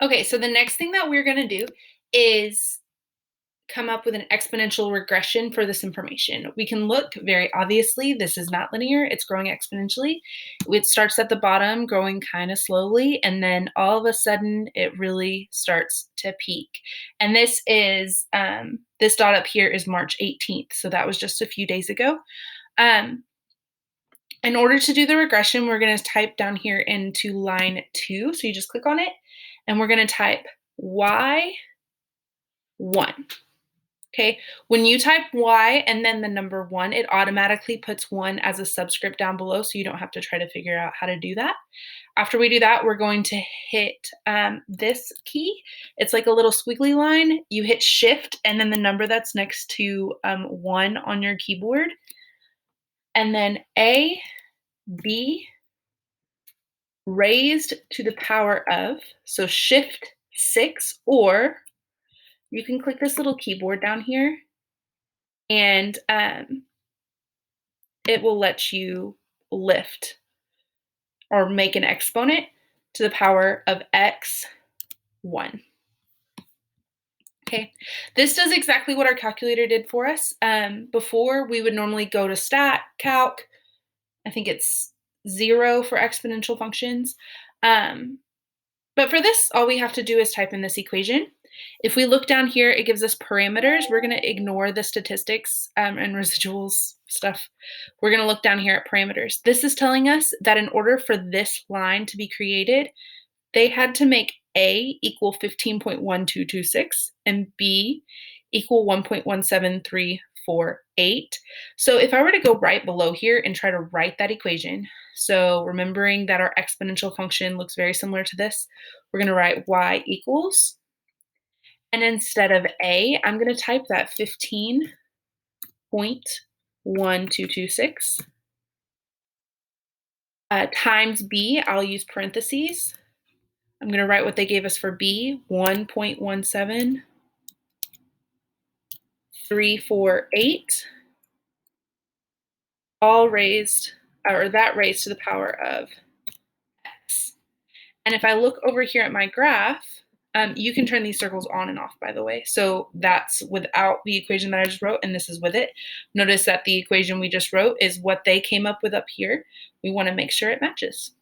Okay, so the next thing that we're going to do is come up with an exponential regression for this information. We can look very obviously, this is not linear, it's growing exponentially. It starts at the bottom, growing kind of slowly, and then all of a sudden it really starts to peak. And this is, this dot up here is March 18th, so that was just a few days ago. In order to do the regression, we're going to type down here into line 2, so you just click on it, and we're going to type y1. Okay, when you type y and then the number 1, it automatically puts 1 as a subscript down below, so you don't have to try to figure out how to do that. After we do that, we're going to hit this key. It's like a little squiggly line. You hit shift and then the number that's next to 1 on your keyboard. And then A, B, raised to the power of, so shift 6, or you can click this little keyboard down here and it will let you lift or make an exponent to the power of x1. Okay, this does exactly what our calculator did for us. Before, we would normally go to stat, calc, I think it's 0 for exponential functions. But for this, all we have to do is type in this equation. If we look down here, it gives us parameters. We're going to ignore the statistics and residuals stuff. We're going to look down here at parameters. This is telling us that in order for this line to be created, they had to make A equal 15.1226 and B equal 1.17348. So if I were to go right below here and try to write that equation, so remembering that our exponential function looks very similar to this, we're going to write y equals, and instead of A, I'm going to type that 15.1226 times B. I'll use parentheses. I'm going to write what they gave us for B, 1.17348, all raised, or that raised to the power of x. And if I look over here at my graph, you can turn these circles on and off, by the way. So that's without the equation that I just wrote, and this is with it. Notice that the equation we just wrote is what they came up with up here. We want to make sure it matches.